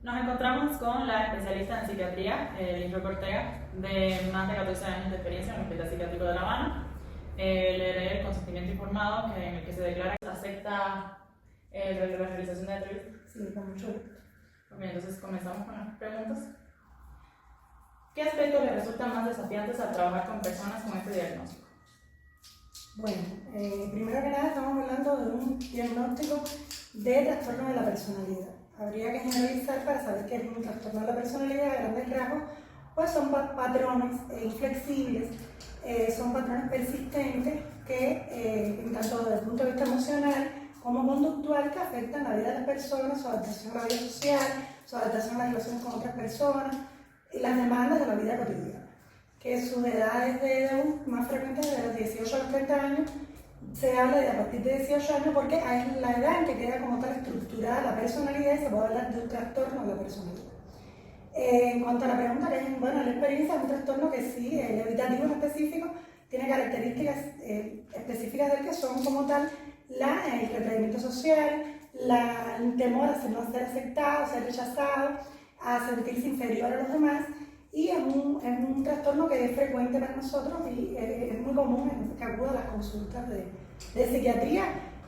Nos encontramos con la especialista en psiquiatría, Liz Ortega, de más de 14 años de experiencia en el Hospital Psiquiátrico de La Habana. Le leeré el consentimiento informado en el que se declara que acepta la realización de la entrevista. Sí, con mucho gusto. Bien, entonces comenzamos con las preguntas. ¿Qué aspectos le resultan más desafiantes al trabajar con personas con este diagnóstico? Bueno, primero que nada estamos hablando de un diagnóstico de trastorno de la personalidad. Habría que generalizar para saber qué es un trastorno de la personalidad a grandes rasgos, pues son patrones inflexibles, son patrones persistentes que, en tanto desde el punto de vista emocional como conductual, que afectan la vida de las personas, su adaptación a la vida social, su adaptación a las relaciones con otras personas y las demandas de la vida cotidiana. Que sus edades más frecuentes de los 18 a los 30 años, se habla de a partir de 18 años porque es la edad en que queda como tal estructurada la personalidad y se puede hablar de un trastorno de la personalidad. En cuanto a la pregunta que es, bueno, la experiencia es un trastorno que sí, el evitativo en específico, tiene características específicas del que son como tal el retraimiento social, el temor a no ser aceptado, ser rechazado, a sentirse inferior a los demás. Y es un trastorno que es frecuente para nosotros y es muy común que acuda a las consultas de psiquiatría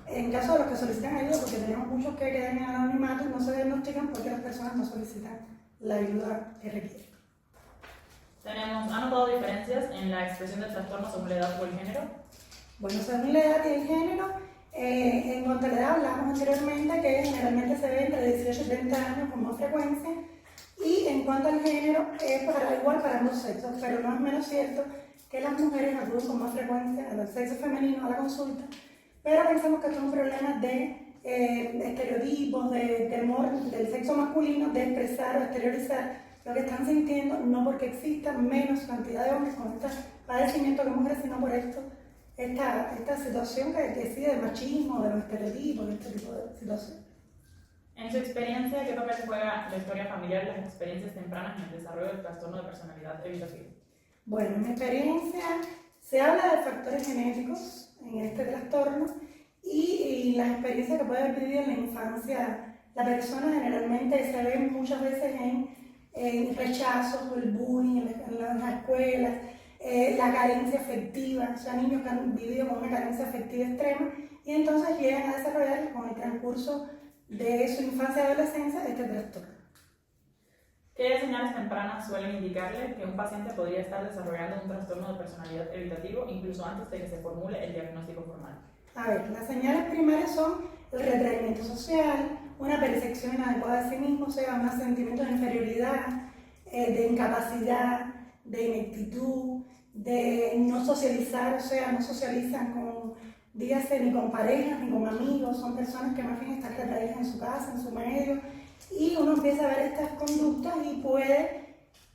en caso de los que solicitan ayuda, porque tenemos muchos que quedan en anonimato y no se diagnostican porque las personas no solicitan la ayuda que requieren. ¿Ha notado diferencias en la expresión del trastorno según la edad o el género? Bueno, según la edad y el género, en cuanto a la edad hablamos anteriormente que generalmente se ve entre 18 y 30 años con más frecuencia. Y en cuanto al género, es igual para ambos sexos, pero no es menos cierto que las mujeres acuden con más frecuencia al sexo femenino a la consulta, pero pensamos que esto es un problema de estereotipos, de temor del sexo masculino, de expresar o exteriorizar lo que están sintiendo, no porque exista menos cantidad de hombres con este padecimiento que mujeres, sino por esta situación que sí de machismo, de los estereotipos, de este tipo de situaciones. En su experiencia, ¿qué papel juega la historia familiar y las experiencias tempranas en el desarrollo del trastorno de personalidad evitativo? Bueno, en mi experiencia se habla de factores genéticos en este trastorno y las experiencias que puede haber vivido en la infancia la persona generalmente se ven muchas veces en rechazos o el bullying en las escuelas, la carencia afectiva, o sea, niños que han vivido con una carencia afectiva extrema y entonces llegan a desarrollar con el transcurso de su infancia y adolescencia este trastorno. ¿Qué señales tempranas suelen indicarle que un paciente podría estar desarrollando un trastorno de personalidad evitativo incluso antes de que se formule el diagnóstico formal? A ver, las señales primarias son el retraimiento social, una percepción inadecuada de sí mismo, o sea, un sentimiento de inferioridad, de incapacidad, de ineptitud, de no socializar, o sea, no socializan dígase, ni con parejas, ni con amigos, son personas que más bien están retraídas en su casa, en su medio, y uno empieza a ver estas conductas y puede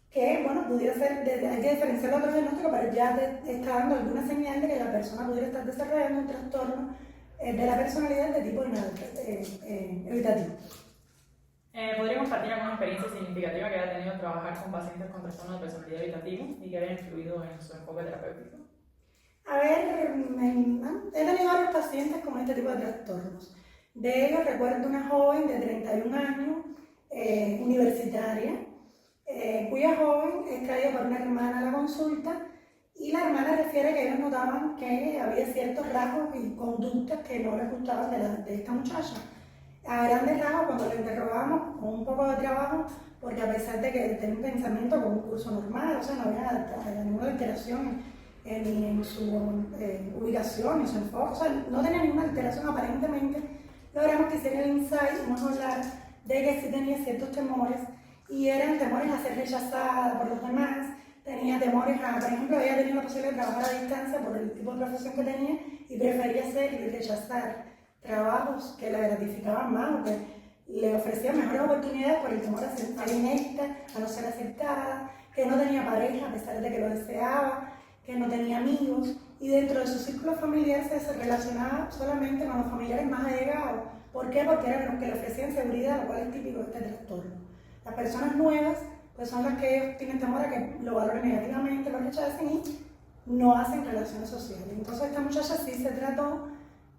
que, bueno, pudiera ser, hay que diferenciar otro diagnóstico, pero ya te está dando alguna señal de que la persona pudiera estar desarrollando un trastorno de la personalidad de tipo evitativo. ¿Podría compartir alguna experiencia significativa que haya tenido al trabajar con pacientes con trastorno de personalidad evitativo y que haya influido en su enfoque terapéutico? A ver, he tenido varios pacientes con este tipo de trastornos. De ellos recuerdo una joven de 31 años, universitaria, cuya joven es traída por una hermana a la consulta y la hermana refiere que ellos notaban que había ciertos rasgos y conductas que no les gustaban de esta muchacha. A grandes rasgos, cuando la interrogamos con un poco de trabajo, porque a pesar de que tenía un pensamiento con un curso normal, o sea, no había ninguna alteración ni en su ubicación, ni su enfoque, o sea, no tenía ninguna alteración aparentemente, logramos que hiciera el insight y nos hablara de que sí tenía ciertos temores, y eran temores a ser rechazada por los demás, tenía temores a, por ejemplo, ella tenía la posibilidad de trabajar a distancia por el tipo de profesión que tenía y prefería hacer y rechazar trabajos que la gratificaban más o que le ofrecían mejores oportunidades por el temor a ser inepta, a no ser aceptada, que no tenía pareja a pesar de que lo deseaba, que no tenía amigos y dentro de su círculo familiar se relacionaba solamente con los familiares más allegados. ¿Por qué? Porque eran los que le ofrecían seguridad, lo cual es típico de este trastorno. Las personas nuevas pues son las que tienen temor a que lo valoren negativamente, lo rechacen y no hacen relaciones sociales. Entonces esta muchacha sí se trató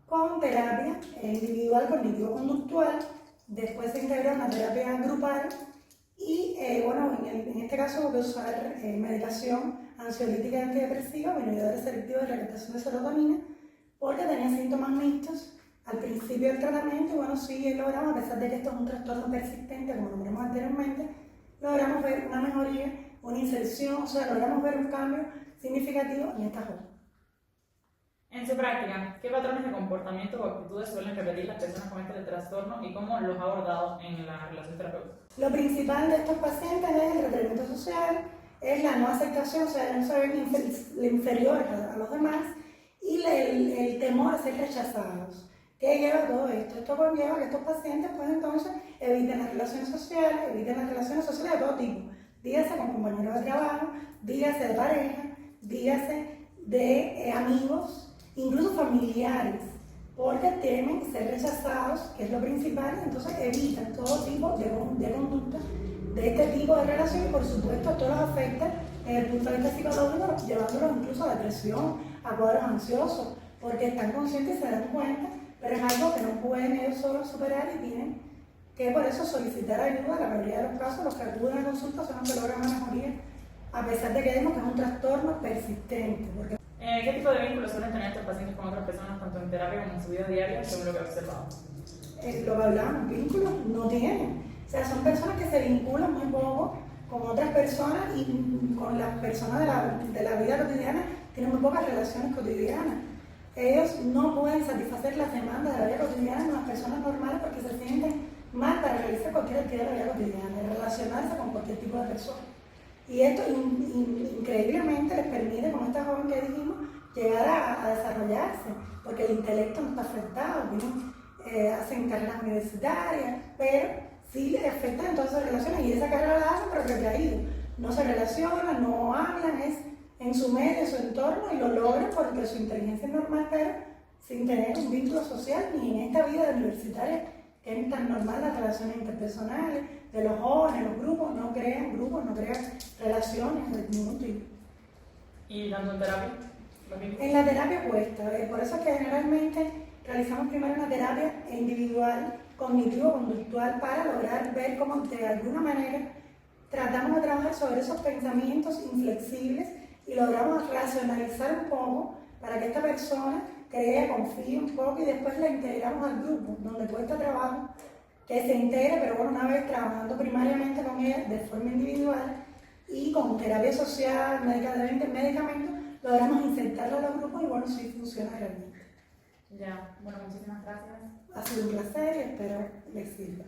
con terapia individual cognitivo-conductual después se integró en la terapia grupal y bueno, en este caso voy a usar medicación ansiolítica y antidepresiva, inhibidores selectivos de recaptación de serotonina, porque tenía síntomas mixtos al principio del tratamiento y bueno, sí logramos, a pesar de que esto es un trastorno persistente, como lo vimos anteriormente, logramos ver una mejoría, una inserción, o sea, logramos ver un cambio significativo en esta joven. En su práctica, ¿qué patrones de comportamiento o actitudes suelen repetir las personas con este trastorno y cómo los ha abordado en la relación terapéutica? Lo principal de estos pacientes es el retraimiento social, es la no aceptación, o sea, no se ven inferiores a los demás y el temor a ser rechazados. ¿Qué lleva a todo esto? Esto conlleva a que estos pacientes pues entonces eviten las relaciones sociales, de todo tipo. Dígase con compañeros de trabajo, dígase de pareja, dígase de amigos, incluso familiares, porque temen ser rechazados, que es lo principal, entonces evitan todo tipo de conductas de este tipo de relación y por supuesto esto los afecta desde el punto de vista psicológico, llevándolos incluso a depresión, a cuadros ansiosos, porque están conscientes y se dan cuenta, pero es algo que no pueden ellos solos superar y tienen que por eso solicitar ayuda. La mayoría de los casos, los que acuden a consulta son los que logran una mejoría, a pesar de que vemos que es un trastorno persistente. Porque ¿Qué tipo de vínculos suelen tener estos pacientes con otras personas, tanto en terapia como en su vida diaria, según lo que he observado? lo que hablábamos, vínculos no tienen. O sea, son personas que se vinculan muy poco con otras personas y con las personas de la vida cotidiana tienen muy pocas relaciones cotidianas. Ellos no pueden satisfacer las demandas de la vida cotidiana de las personas normales porque se sienten mal para realizar cualquier actividad de la vida cotidiana, de relacionarse con cualquier tipo de persona. Y esto increíblemente les permite, como esta joven que dijimos, llegar a desarrollarse, porque el intelecto no está afectado, hacen carreras universitarias, pero sí les afectan en todas sus relaciones y esa carrera la hacen pero retraído. No se relacionan, no hablan, es en su medio, en su entorno y lo logran porque su inteligencia es normal, pero sin tener un vínculo social ni en esta vida universitaria que es tan normal las relaciones interpersonales de los jóvenes, los grupos, no crean relaciones de ningún tipo. ¿Y tanto en terapia? En la terapia cuesta, por eso es que generalmente realizamos primero una terapia individual, cognitivo-conductual, para lograr ver cómo de alguna manera tratamos de trabajar sobre esos pensamientos inflexibles y logramos racionalizar un poco para que esta persona crea, confíe un poco y después la integramos al grupo, donde cuesta trabajo que se integre, pero bueno, una vez trabajando primariamente con ella de forma individual y con terapia social, medicamentos, logramos insertarlo a los grupos y bueno, sí funciona realmente. Ya, bueno, muchísimas gracias. Ha sido un placer y espero les sirva.